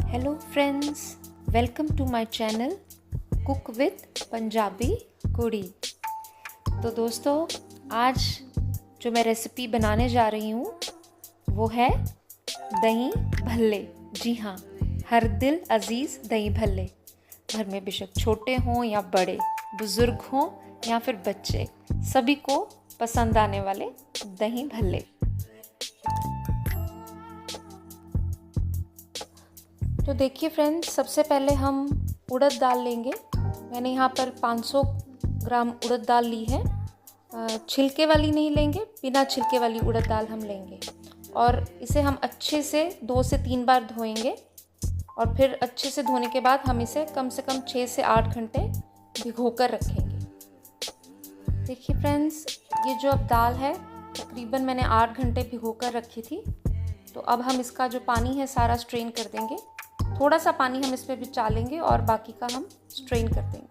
Hello friends, welcome to my channel cook with Punjabi Kudi. तो दोस्तों, आज जो मैं रेसिपी बनाने जा रही हूँ वो है दही भल्ले। जी हाँ, हर दिल अजीज़ दही भल्ले। घर में बेशक छोटे हों या बड़े, बुज़ुर्ग हों या फिर बच्चे, सभी को पसंद आने वाले दही भल्ले। तो देखिए फ्रेंड्स, सबसे पहले हम उड़द दाल लेंगे। मैंने यहाँ पर 500 ग्राम उड़द दाल ली है। छिलके वाली नहीं लेंगे, बिना छिलके वाली उड़द दाल हम लेंगे। और इसे हम अच्छे से 2 से 3 बार धोएंगे और फिर अच्छे से धोने के बाद हम इसे कम से कम 6 से 8 घंटे भिगोकर रखेंगे। देखिए फ्रेंड्स, ये जो अब दाल है तकरीबन मैंने 8 घंटे भिगोकर रखी थी। तो अब हम इसका जो पानी है सारा स्ट्रेन कर देंगे। थोड़ा सा पानी हम इसमें बिचा लेंगे और बाकी का हम स्ट्रेन कर देंगे।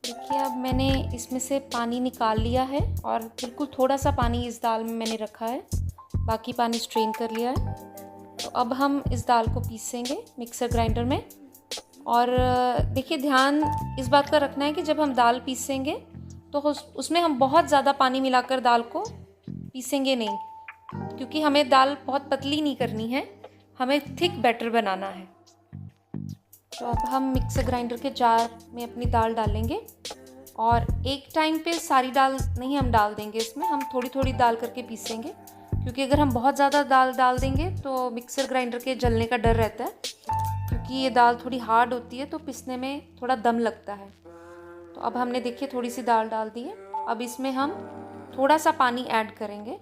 देखिए, अब मैंने इसमें से पानी निकाल लिया है और बिल्कुल थोड़ा सा पानी इस दाल में मैंने रखा है, बाकी पानी स्ट्रेन कर लिया है। तो अब हम इस दाल को पीसेंगे मिक्सर ग्राइंडर में। और देखिए, ध्यान इस बात का रखना है कि जब हम दाल पीसेंगे तो उसमें हम बहुत ज़्यादा पानी मिलाकर दाल को पीसेंगे नहीं, क्योंकि हमें दाल बहुत पतली नहीं करनी है, हमें थिक बैटर बनाना है। तो अब हम मिक्सर ग्राइंडर के जार में अपनी दाल डालेंगे और एक टाइम पे सारी दाल नहीं हम डाल देंगे इसमें, हम थोड़ी थोड़ी दाल करके पीसेंगे। क्योंकि अगर हम बहुत ज़्यादा दाल डाल देंगे तो मिक्सर ग्राइंडर के जलने का डर रहता है, क्योंकि ये दाल थोड़ी हार्ड होती है तो पीसने में थोड़ा दम लगता है। तो अब हमने देखिए थोड़ी सी दाल डाल दी है। अब इसमें हम थोड़ा सा पानी ऐड करेंगे,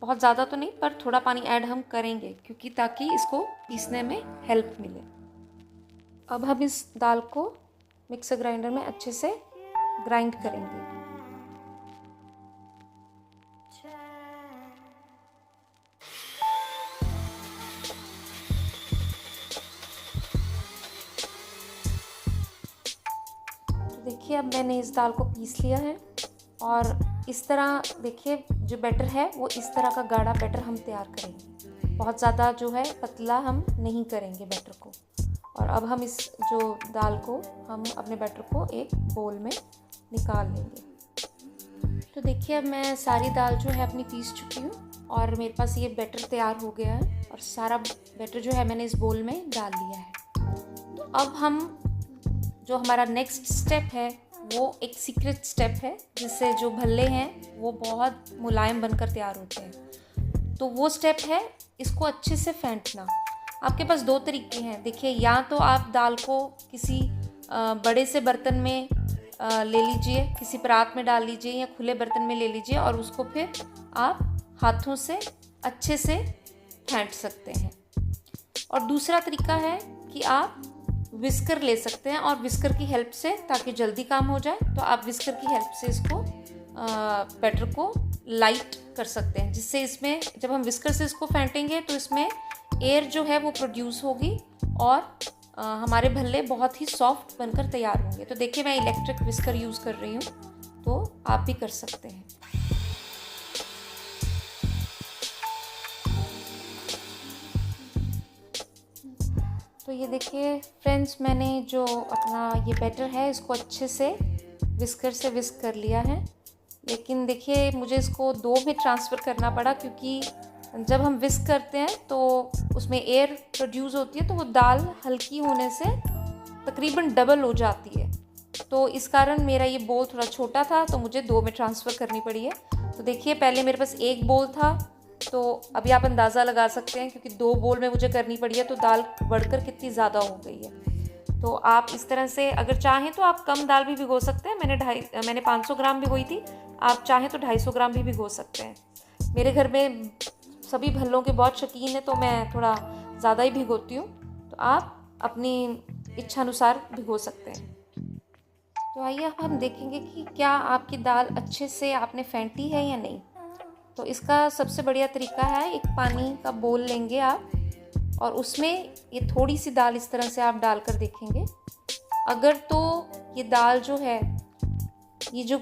बहुत ज़्यादा तो नहीं पर थोड़ा पानी ऐड हम करेंगे, क्योंकि ताकि इसको पीसने में हेल्प मिले। अब हम इस दाल को मिक्सर ग्राइंडर में अच्छे से ग्राइंड करेंगे। तो देखिए, अब मैंने इस दाल को पीस लिया है और इस तरह देखिए जो बैटर है वो इस तरह का गाढ़ा बैटर हम तैयार करेंगे। बहुत ज़्यादा जो है पतला हम नहीं करेंगे बैटर को। और अब हम इस जो दाल को हम अपने बैटर को एक बोल में निकाल लेंगे। तो देखिए, अब मैं सारी दाल जो है अपनी पीस चुकी हूँ और मेरे पास ये बैटर तैयार हो गया है और सारा बैटर जो है मैंने इस बोल में डाल लिया है। तो अब हम जो हमारा नेक्स्ट स्टेप है वो एक सीक्रेट स्टेप है, जिससे जो भल्ले हैं वो बहुत मुलायम बनकर तैयार होते हैं। तो वो स्टेप है इसको अच्छे से फेंटना। आपके पास 2 तरीके हैं। देखिए, या तो आप दाल को किसी बड़े से बर्तन में ले लीजिए, किसी परात में डाल लीजिए या खुले बर्तन में ले लीजिए और उसको फिर आप हाथों से अच्छे से फेंट सकते हैं। और दूसरा तरीका है कि आप विस्कर ले सकते हैं और विस्कर की हेल्प से, ताकि जल्दी काम हो जाए, तो आप विस्कर की हेल्प से इसको बैटर को लाइट कर सकते हैं, जिससे इसमें जब हम विस्कर से इसको फेंटेंगे तो इसमें एयर जो है वो प्रोड्यूस होगी और हमारे भल्ले बहुत ही सॉफ्ट बनकर तैयार होंगे। तो देखिए, मैं इलेक्ट्रिक विस्कर यूज़ कर रही हूँ, तो आप भी कर सकते हैं। तो ये देखिए फ्रेंड्स, मैंने जो अपना ये बैटर है इसको अच्छे से विस्कर से विस्क कर लिया है। लेकिन देखिए, मुझे इसको 2 में ट्रांसफ़र करना पड़ा, क्योंकि जब हम विस्क करते हैं तो उसमें एयर प्रोड्यूस होती है, तो वो दाल हल्की होने से तकरीबन डबल हो जाती है। तो इस कारण मेरा ये बोल थोड़ा छोटा था, तो मुझे 2 में ट्रांसफ़र करनी पड़ी है। तो देखिए, पहले मेरे पास 1 बोल था, तो अभी आप अंदाज़ा लगा सकते हैं, क्योंकि 2 बोल में मुझे करनी पड़ी है तो दाल बढ़कर कितनी ज़्यादा हो गई है। तो आप इस तरह से अगर चाहें तो आप कम दाल भी भिगो सकते हैं। मैंने 500 ग्राम भिगोई थी, आप चाहें तो 250 ग्राम भी भिगो सकते हैं। मेरे घर में सभी भल्लों के बहुत शौकीन है, तो मैं थोड़ा ज़्यादा ही भिगोती हूँ, तो आप अपनी इच्छा अनुसार भिगो सकते हैं। तो आइए अब हम देखेंगे कि क्या आपकी दाल अच्छे से आपने फेंटी है या नहीं। तो इसका सबसे बढ़िया तरीका है, एक पानी का बोल लेंगे आप और उसमें ये थोड़ी सी दाल इस तरह से आप डालकर देखेंगे। अगर तो ये दाल जो है, ये जो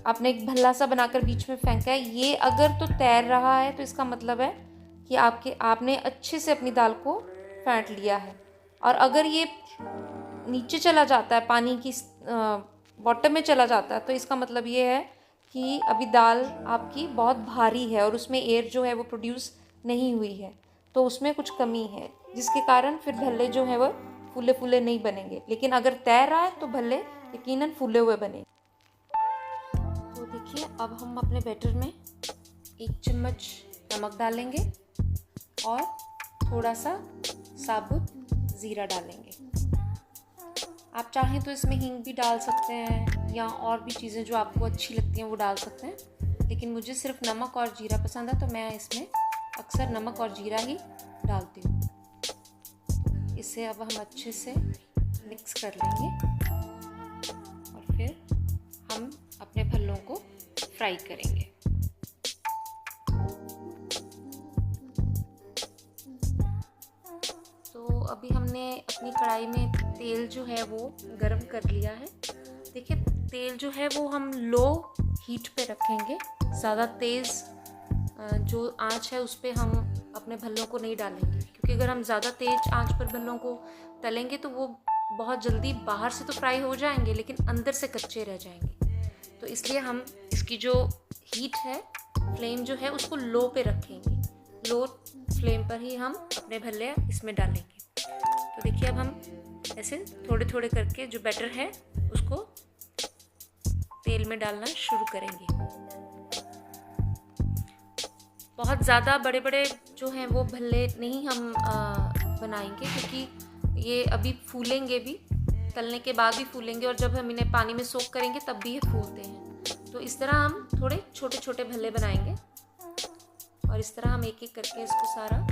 आपने एक भल्ला सा बनाकर बीच में फेंका है, ये अगर तो तैर रहा है तो इसका मतलब है कि आपने अच्छे से अपनी दाल को फेंट लिया है। और अगर ये नीचे चला जाता है, पानी की बॉटम में चला जाता है, तो इसका मतलब ये है कि अभी दाल आपकी बहुत भारी है और उसमें एयर जो है वो प्रोड्यूस नहीं हुई है, तो उसमें कुछ कमी है, जिसके कारण फिर भल्ले जो है वो फूले फूले नहीं बनेंगे। लेकिन अगर तैर रहा है तो भल्ले यकीनन फूले हुए बनेंगे। तो देखिए, अब हम अपने बैटर में 1 चम्मच नमक डालेंगे और थोड़ा सा साबुत ज़ीरा डालेंगे। आप चाहें तो इसमें हींग भी डाल सकते हैं या और भी चीज़ें जो आपको अच्छी लगती हैं वो डाल सकते हैं, लेकिन मुझे सिर्फ नमक और जीरा पसंद है तो मैं इसमें अक्सर नमक और जीरा ही डालती हूँ। इसे अब हम अच्छे से मिक्स कर लेंगे और फिर हम अपने भल्लों को फ्राई करेंगे। तो अभी हमने अपनी कढ़ाई में तेल जो है वो गरम कर लिया है। देखिए, तेल जो है वो हम लो हीट पे रखेंगे, ज़्यादा तेज़ जो आंच है उस पर हम अपने भल्लों को नहीं डालेंगे, क्योंकि अगर हम ज़्यादा तेज़ आंच पर भल्लों को तलेंगे तो वो बहुत जल्दी बाहर से तो फ्राई हो जाएंगे लेकिन अंदर से कच्चे रह जाएंगे। तो इसलिए हम इसकी जो हीट है, फ्लेम जो है उसको लो पे रखेंगे। लो फ्लेम पर ही हम अपने भल्ले इसमें डालेंगे। तो देखिए, अब हम ऐसे थोड़े थोड़े करके जो बैटर है उसको तेल में डालना शुरू करेंगे। बहुत ज़्यादा बड़े बड़े जो हैं वो भल्ले नहीं हम बनाएंगे, क्योंकि ये अभी फूलेंगे भी, तलने के बाद भी फूलेंगे और जब हम इन्हें पानी में सोक करेंगे तब भी ये फूलते हैं। तो इस तरह हम थोड़े छोटे छोटे भल्ले बनाएंगे और इस तरह हम एक एक करके इसको सारा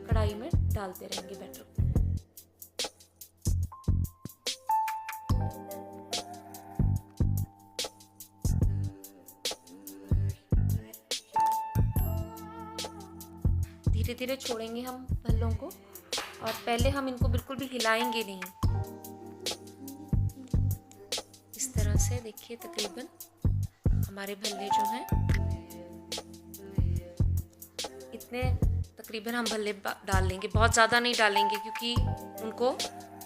कढ़ाई में डालते रहेंगे बैटर को। धीरे धीरे छोड़ेंगे हम भल्लों को और पहले हम इनको बिल्कुल भी हिलाएंगे नहीं। इस तरह से देखिए, तकरीबन हमारे भल्ले जो हैं इतने तकरीबन हम भल्ले डाल लेंगे। बहुत ज़्यादा नहीं डालेंगे क्योंकि उनको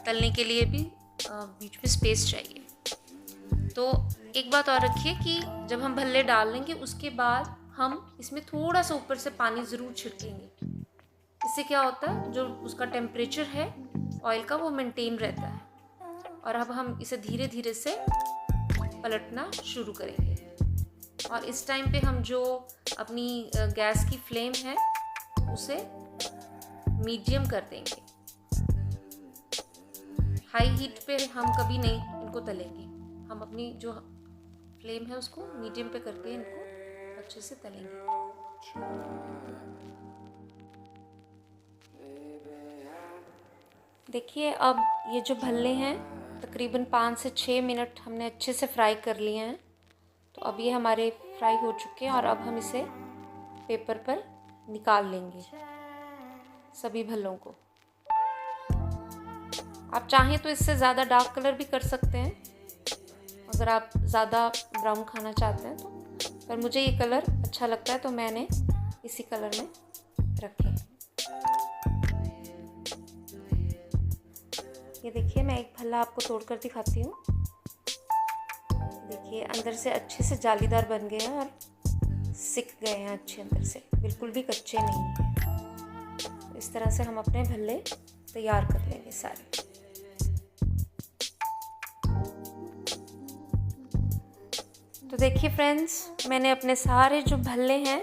तलने के लिए भी बीच में स्पेस चाहिए। तो एक बात और रखिए कि जब हम भल्ले डाल लेंगे उसके बाद हम इसमें थोड़ा सा ऊपर से पानी ज़रूर छिड़केंगे। इससे क्या होता है, जो उसका टेम्परेचर है ऑयल का वो मेंटेन रहता है। और अब हम इसे धीरे धीरे से पलटना शुरू करेंगे और इस टाइम पे हम जो अपनी गैस की फ्लेम है उसे मीडियम कर देंगे। हाई हीट पे हम कभी नहीं इनको तलेंगे। हम अपनी जो फ्लेम है उसको मीडियम पे करके इनको अच्छे से तलेंगे। देखिए, अब ये जो भल्ले हैं तकरीबन 5 से 6 मिनट हमने अच्छे से फ्राई कर लिए हैं। तो अब ये हमारे फ्राई हो चुके हैं और अब हम इसे पेपर पर निकाल लेंगे सभी भल्लों को। आप चाहें तो इससे ज़्यादा डार्क कलर भी कर सकते हैं अगर आप ज़्यादा ब्राउन खाना चाहते हैं तो, पर मुझे ये कलर अच्छा लगता है तो मैंने इसी कलर में रखे। ये देखिए, मैं एक भल्ला आपको तोड़कर दिखाती हूँ। देखिए, अंदर से अच्छे से जालीदार बन गए हैं और सिक गए हैं अच्छे अंदर से, बिल्कुल भी कच्चे नहीं हैं। इस तरह से हम अपने भल्ले तैयार कर लेंगे सारे। तो देखिए फ्रेंड्स, मैंने अपने सारे जो भल्ले हैं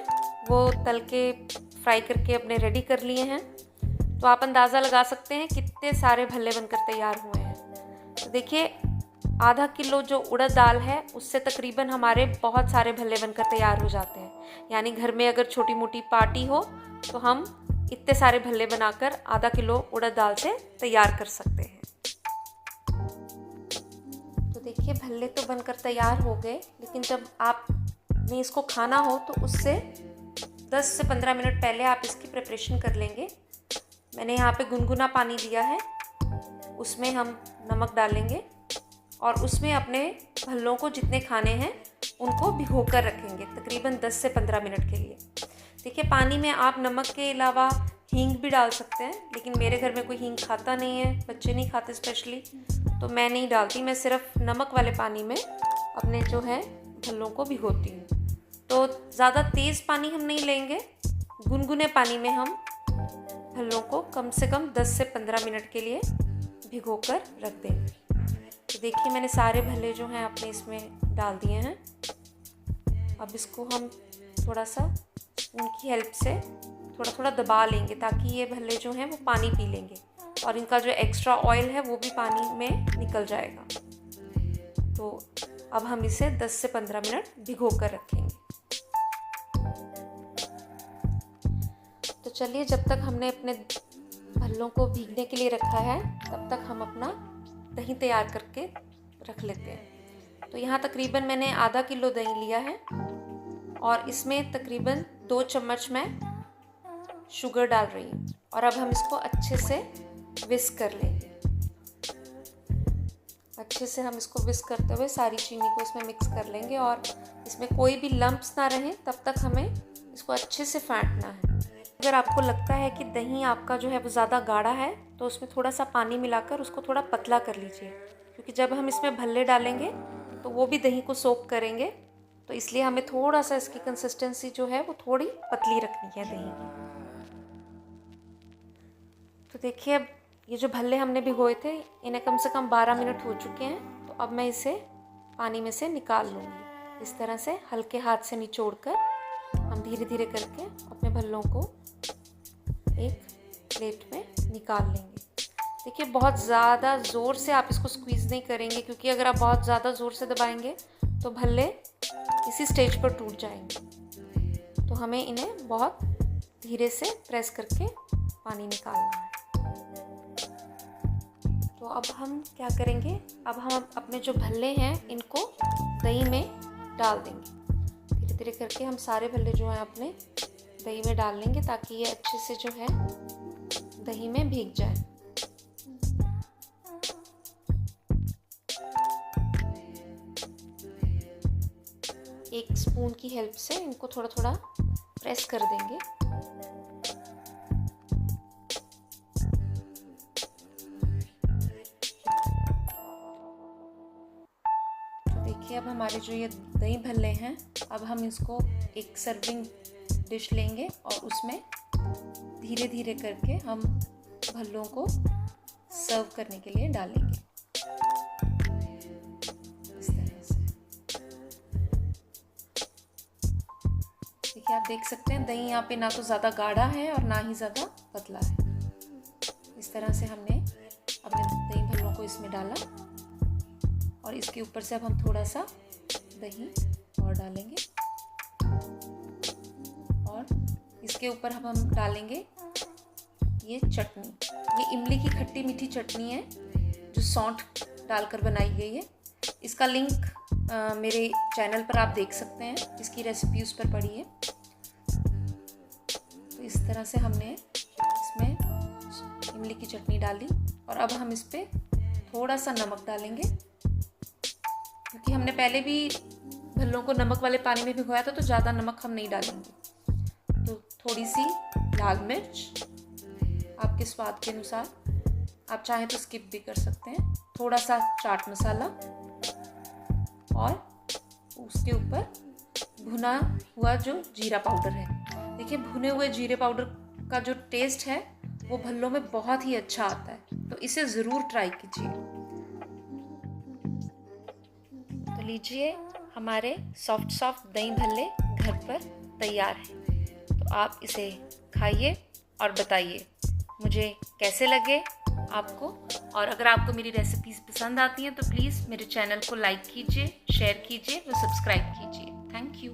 वो तल के फ्राई करके अपने रेडी कर लिए हैं। तो आप अंदाज़ा लगा सकते हैं कितने सारे भल्ले बनकर तैयार हुए हैं। तो देखिए, आधा किलो जो उड़द दाल है उससे तकरीबन हमारे बहुत सारे भल्ले बनकर तैयार हो जाते हैं। यानी घर में अगर छोटी मोटी पार्टी हो तो हम इतने सारे भल्ले बनाकर आधा किलो उड़द दाल से तैयार कर सकते हैं। तो देखिए, भल्ले तो बनकर तैयार हो गए, लेकिन जब आपने इसको खाना हो तो उससे 10 से 15 मिनट पहले आप इसकी प्रिपरेशन कर लेंगे। मैंने यहाँ पे गुनगुना पानी लिया है, उसमें हम नमक डालेंगे और उसमें अपने भल्लों को जितने खाने हैं उनको भिगो कर रखेंगे तकरीबन 10 से 15 मिनट के लिए। देखिए पानी में आप नमक के अलावा हींग भी डाल सकते हैं, लेकिन मेरे घर में कोई हींग खाता नहीं है, बच्चे नहीं खाते स्पेशली, तो मैं नहीं डालती। मैं सिर्फ नमक वाले पानी में अपने जो है भल्लों को भिगोती हूँ। तो ज़्यादा तेज़ पानी हम नहीं लेंगे, गुनगुने पानी में हम भल्लों को कम से कम 10 से 15 मिनट के लिए भिगो कर रख देंगे। तो देखिए मैंने सारे भल्ले जो हैं अपने इसमें डाल दिए हैं। अब इसको हम थोड़ा सा उनकी हेल्प से थोड़ा थोड़ा दबा लेंगे ताकि ये भल्ले जो हैं वो पानी पी लेंगे और इनका जो एक्स्ट्रा ऑयल है वो भी पानी में निकल जाएगा। तो अब हम इसे 10 से 15 मिनट भिगो कर रखेंगे। तो चलिए, जब तक हमने अपने भल्लों को भीगने के लिए रखा है तब तक हम अपना दही तैयार करके रख लेते हैं। तो यहाँ तकरीबन मैंने आधा किलो दही लिया है और इसमें तकरीबन 2 चम्मच मैं शुगर डाल रही हूँ और अब हम इसको अच्छे से विस्क कर लेंगे। अच्छे से हम इसको विस्क करते हुए सारी चीनी को इसमें मिक्स कर लेंगे और इसमें कोई भी लम्प्स ना रहें तब तक हमें इसको अच्छे से फेंटना है। अगर आपको लगता है कि दही आपका जो है वो ज़्यादा गाढ़ा है तो उसमें थोड़ा सा पानी मिलाकर उसको थोड़ा पतला कर लीजिए, क्योंकि जब हम इसमें भल्ले डालेंगे तो वो भी दही को सोक करेंगे, तो इसलिए हमें थोड़ा सा इसकी कंसिस्टेंसी जो है वो थोड़ी पतली रखनी है दही की। तो देखिए अब ये जो भल्ले हमने भिगोए थे इन्हें कम से कम 12 मिनट हो चुके हैं। तो अब मैं इसे पानी में से निकाल लूँगी। इस तरह से हल्के हाथ से निचोड़ कर हम धीरे धीरे करके अपने भल्लों को एक प्लेट में निकाल लेंगे। देखिए बहुत ज़्यादा ज़ोर से आप इसको स्क्वीज़ नहीं करेंगे, क्योंकि अगर आप बहुत ज़्यादा ज़ोर से दबाएंगे तो भल्ले इसी स्टेज पर टूट जाएंगे। तो हमें इन्हें बहुत धीरे से प्रेस करके पानी निकालना है। तो अब हम क्या करेंगे, अब हम अपने जो भल्ले हैं इनको दही में डाल देंगे। धीरे धीरे करके हम सारे भल्ले जो हैं अपने दही में डाल लेंगे ताकि ये अच्छे से जो है दही में भीग जाए। एक स्पून की हेल्प से इनको थोड़ा थोड़ा प्रेस कर देंगे। तो देखिए अब हमारे जो ये दही भल्ले हैं, अब हम इसको एक सर्विंग डिश लेंगे और उसमें धीरे धीरे करके हम भल्लों को सर्व करने के लिए डालेंगे। इस तरह से देखिए आप देख सकते हैं दही यहाँ पे ना तो ज़्यादा गाढ़ा है और ना ही ज़्यादा पतला है। इस तरह से हमने अपने दही भल्लों को इसमें डाला और इसके ऊपर से अब हम थोड़ा सा दही और डालेंगे और इसके ऊपर हम डालेंगे ये चटनी। ये इमली की खट्टी मीठी चटनी है जो सौंठ डालकर बनाई गई है। इसका लिंक मेरे चैनल पर आप देख सकते हैं, इसकी रेसिपी उस पर पड़ी है। तो इस तरह से हमने इसमें इमली की चटनी डाली और अब हम इस पर थोड़ा सा नमक डालेंगे, क्योंकि हमने पहले भी भल्लों को नमक वाले पानी में भिगोया था तो ज़्यादा नमक हम नहीं डालेंगे। तो थोड़ी सी लाल मिर्च आपके स्वाद के अनुसार, आप चाहें तो स्किप भी कर सकते हैं, थोड़ा सा चाट मसाला और उसके ऊपर भुना हुआ जो जीरा पाउडर है। देखिए भुने हुए जीरे पाउडर का जो टेस्ट है वो भल्लों में बहुत ही अच्छा आता है, तो इसे ज़रूर ट्राई कीजिए। तो लीजिए हमारे सॉफ्ट दही भल्ले घर पर तैयार हैं। तो आप इसे खाइए और बताइए मुझे कैसे लगे आपको। और अगर आपको मेरी रेसिपीज़ पसंद आती हैं तो प्लीज़ मेरे चैनल को लाइक कीजिए, शेयर कीजिए व सब्सक्राइब कीजिए। Thank you.